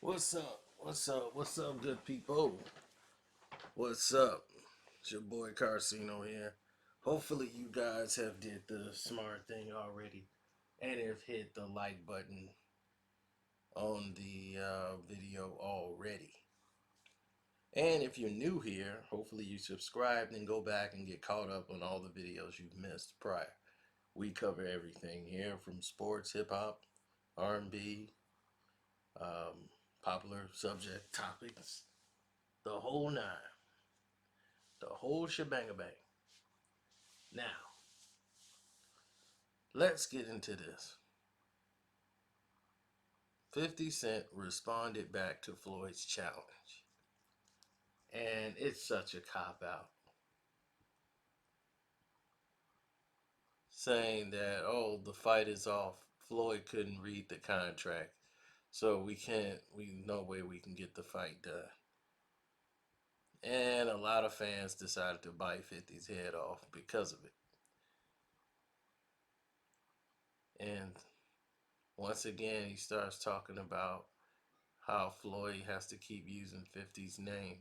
What's up? What's up? What's up, good people? What's up? It's your boy Carcino here. Hopefully you guys have did the smart thing already and have hit the like button on the video already. And if you're new here, hopefully you subscribed and go back and get caught up on all the videos you've missed prior. We cover everything here from sports, hip hop, R&B, um, popular subject topics, the whole nine. The whole shebang-a-bang. Now, let's get into this. 50 Cent responded back to Floyd's challenge. And it's such a cop-out. Saying that, oh, the fight is off. Floyd couldn't read the contract. So no way we can get the fight done. And a lot of fans decided to bite 50's head off because of it. And once again, he starts talking about how Floyd has to keep using 50's name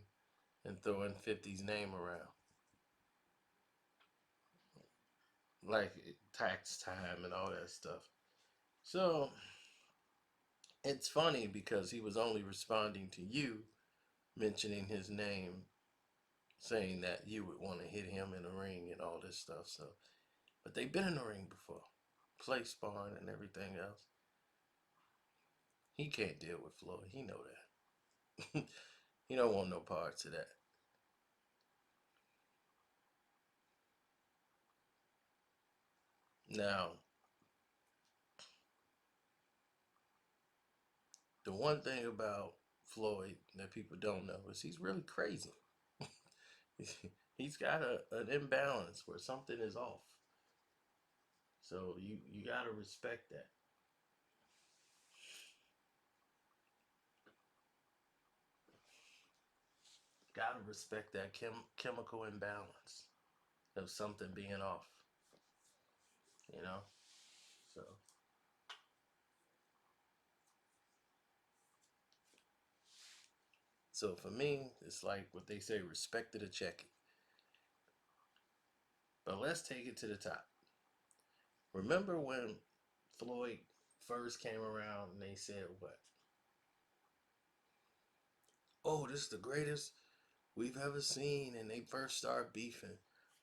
and throwing 50's name around. Like tax time and all that stuff. So it's funny because he was only responding to you mentioning his name, saying that you would want to hit him in the ring and all this stuff. So, but they've been in the ring before, play sparring and everything else. He can't deal with Floyd. He know that. He don't want no parts of that. Now, the one thing about Floyd that people don't know is he's really crazy. He's got an imbalance where something is off. So you gotta respect that. Gotta respect that chemical imbalance of something being off. You know. So for me, it's like what they say: respect it or check it. But let's take it to the top. Remember when Floyd first came around and they said what? Oh, this is the greatest we've ever seen, and they first started beefing.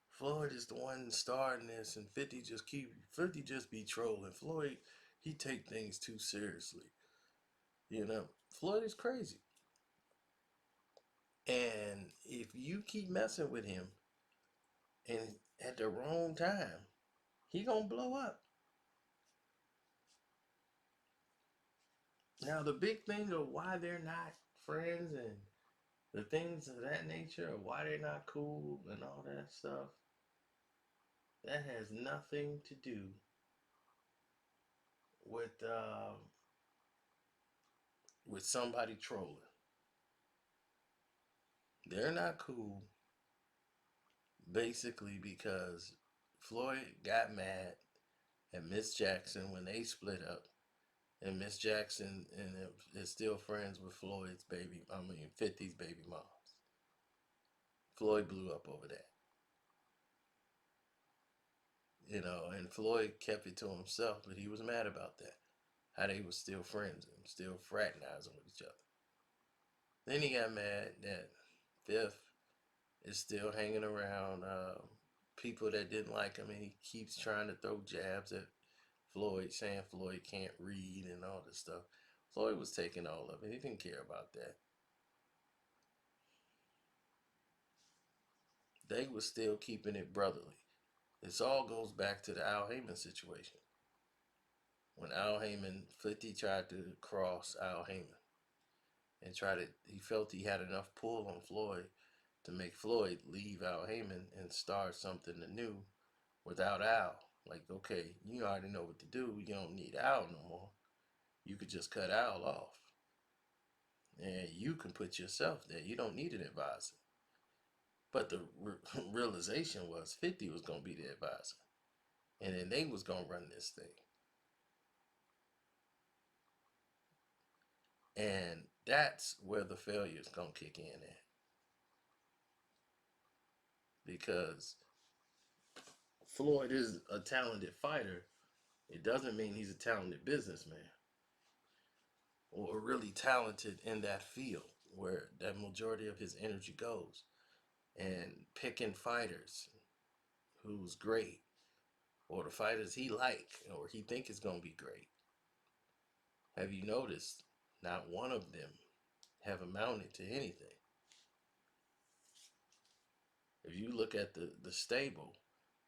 Floyd is the one starting this, and 50 just be trolling. Floyd, he take things too seriously. You know, Floyd is crazy, and if you keep messing with him, and at the wrong time, he gonna blow up. Now, the big thing of why they're not friends and the things of that nature, or why they're not cool and all that stuff, that has nothing to do with somebody trolling. They're not cool basically because Floyd got mad at Miss Jackson when they split up, and Miss Jackson is still friends with 50's baby moms. Floyd blew up over that, and Floyd kept it to himself, but he was mad about that. How they were still friends and still fraternizing with each other. Then he got mad that Fifth is still hanging around people that didn't like him, and he keeps trying to throw jabs at Floyd, saying Floyd can't read and all this stuff. Floyd was taking all of it. He didn't care about that. They were still keeping it brotherly. This all goes back to the Al Heyman situation. When Al Heyman, 50 tried to cross Al Heyman and he felt he had enough pull on Floyd to make Floyd leave Al Heyman and start something new without Al. Like, okay, you already know what to do. You don't need Al no more. You could just cut Al off. And you can put yourself there. You don't need an advisor. But the realization was 50 was going to be the advisor. And then they was going to run this thing. And That's where the failure is gonna kick in at, because Floyd is a talented fighter. It doesn't mean he's a talented businessman or really talented in that field where that majority of his energy goes. And picking fighters who's great, or the fighters he like or he think is gonna be great. Have you noticed not one of them have amounted to anything? If you look at the stable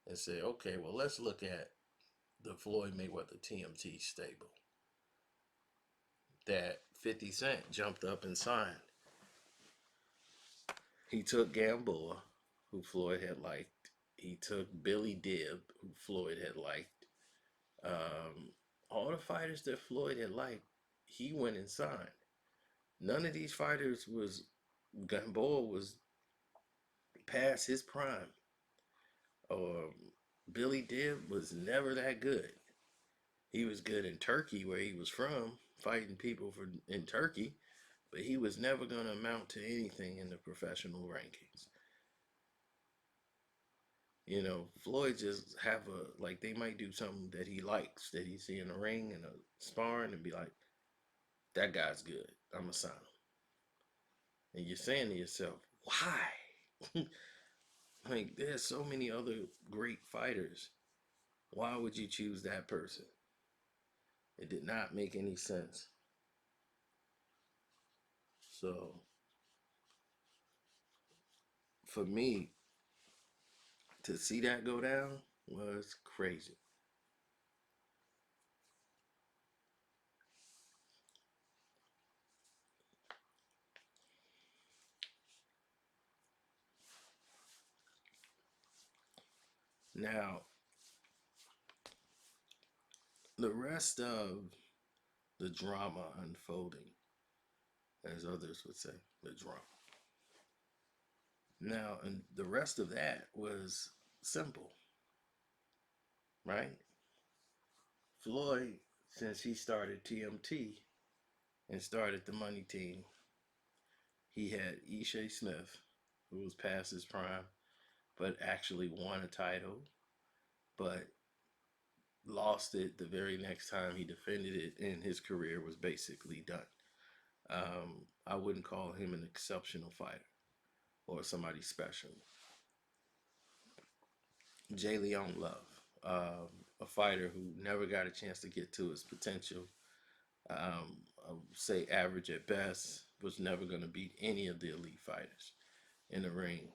and say, okay, well, let's look at the Floyd Mayweather TMT stable that 50 Cent jumped up and signed. He took Gamboa, who Floyd had liked. He took Billy Dibb, who Floyd had liked. Um, all the fighters that Floyd had liked, he went and signed. None of these fighters was Gamboa was past his prime, or Billy Dibb was never that good. He was good in Turkey, where he was from, fighting people for in Turkey, but he was never going to amount to anything in the professional rankings. You know, Floyd just have a like they might do something that he likes, that he see in the ring and a sparring, and be like, that guy's good. I'm a sign him. And you're saying to yourself, why? Like, there's so many other great fighters. Why would you choose that person? It did not make any sense. So, for me, to see that go down was crazy. Now, the rest of the drama unfolding, as others would say, the drama. Now, and the rest of that was simple, right? Floyd, since he started TMT and started the money team, he had Ishe Smith, who was past his prime, but actually won a title, but lost it the very next time he defended it, and his career was basically done. I wouldn't call him an exceptional fighter or somebody special. Jay Leon Love, a fighter who never got a chance to get to his potential. I would say average at best, was never going to beat any of the elite fighters in the ring.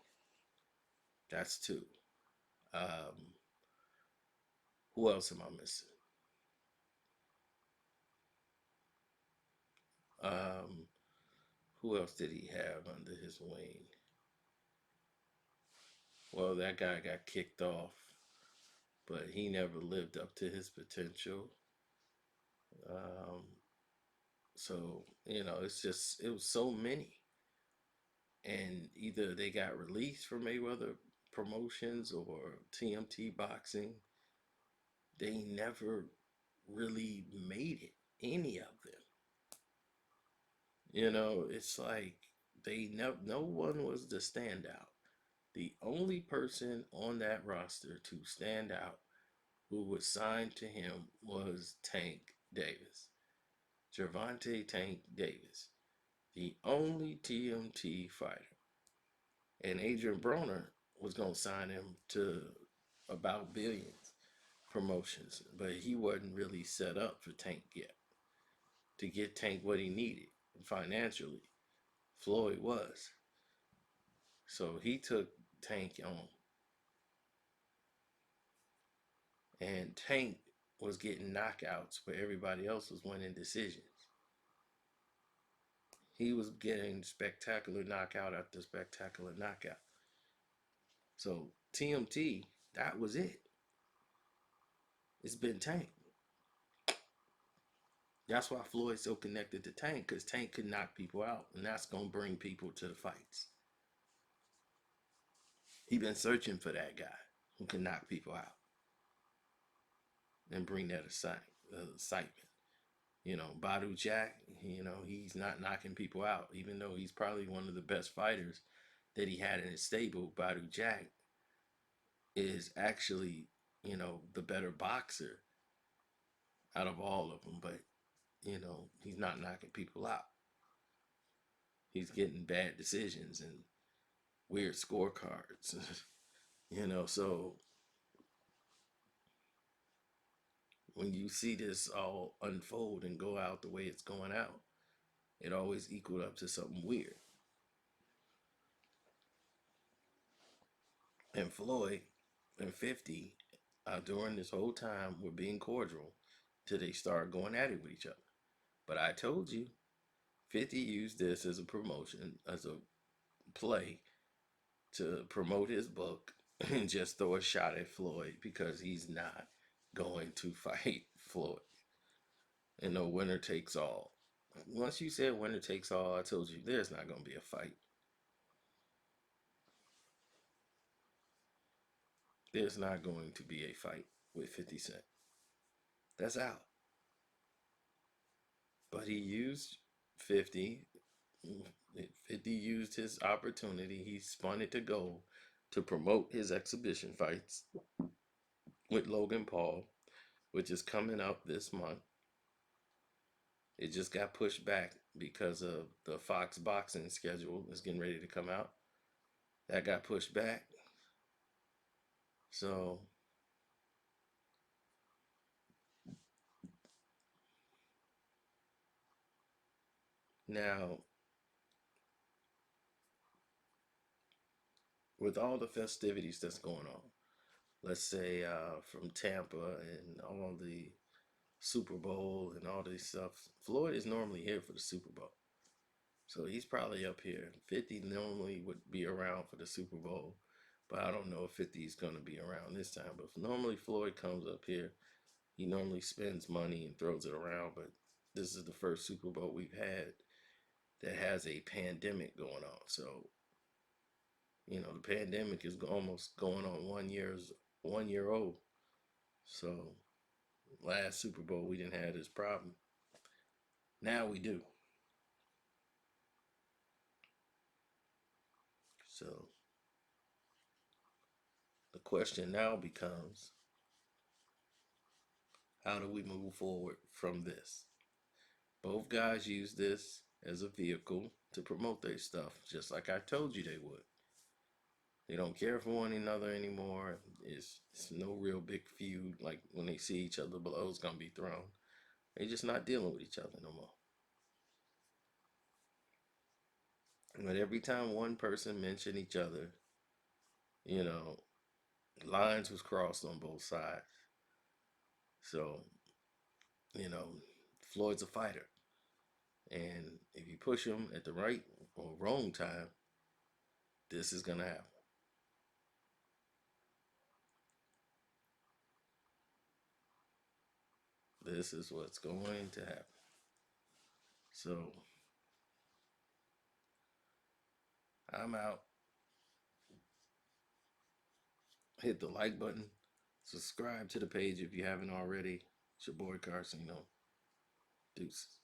That's two. Um, who else am I missing? Um, who else did he have under his wing? Well, that guy got kicked off, but he never lived up to his potential. Um, so, it's just, it was so many. And either they got released from Mayweather Promotions or TMT Boxing. They never really made it, any of them. It's like no one was the standout. The only person on that roster to stand out who was signed to him was Tank Davis. Gervonta Tank Davis. The only TMT fighter. And Adrian Broner was going to sign him to about billions promotions, but he wasn't really set up for Tank yet to get Tank what he needed financially. Floyd was. So he took Tank on, and Tank was getting knockouts where everybody else was winning decisions. He was getting spectacular knockout after spectacular knockout. So TMT, that was it. It's been Tank. That's why Floyd's so connected to Tank, because Tank could knock people out, and that's gonna bring people to the fights. He been searching for that guy who can knock people out and bring that excitement. Badu Jack, he's not knocking people out, even though he's probably one of the best fighters that he had in his stable. Badu Jack is actually, the better boxer out of all of them, but, he's not knocking people out. He's getting bad decisions and weird scorecards, so when you see this all unfold and go out the way it's going out, it always equaled up to something weird. And Floyd and 50, during this whole time, were being cordial till they started going at it with each other. But I told you, 50 used this as a promotion, as a play to promote his book and just throw a shot at Floyd because he's not going to fight Floyd. And no winner takes all. Once you said winner takes all, I told you there's not going to be a fight. There's not going to be a fight with 50 Cent. That's out. But he used 50. 50 used his opportunity. He spun it to gold to promote his exhibition fights with Logan Paul, which is coming up this month. It just got pushed back because of the Fox boxing schedule is getting ready to come out. That got pushed back. So now, with all the festivities that's going on, let's say from Tampa and all the Super Bowl and all this stuff, Floyd is normally here for the Super Bowl. So he's probably up here. 50 normally would be around for the Super Bowl, but I don't know if 50 is going to be around this time. But normally Floyd comes up here, he normally spends money and throws it around. But this is the first Super Bowl we've had that has a pandemic going on. So, the pandemic is almost going on 1 year old. So last Super Bowl we didn't have this problem. Now we do. So the question now becomes, how do we move forward from this? Both guys use this as a vehicle to promote their stuff, just like I told you they would. They don't care for one another anymore. It's no real big feud. Like when they see each other, blow's gonna be thrown. They're just not dealing with each other no more. But every time one person mentioned each other, you know, lines was crossed on both sides. So, you know, Floyd's a fighter. And if you push him at the right or wrong time, this is going to happen. This is what's going to happen. So, I'm out. Hit the like button. Subscribe to the page if you haven't already. It's your boy Carcino. Deuces.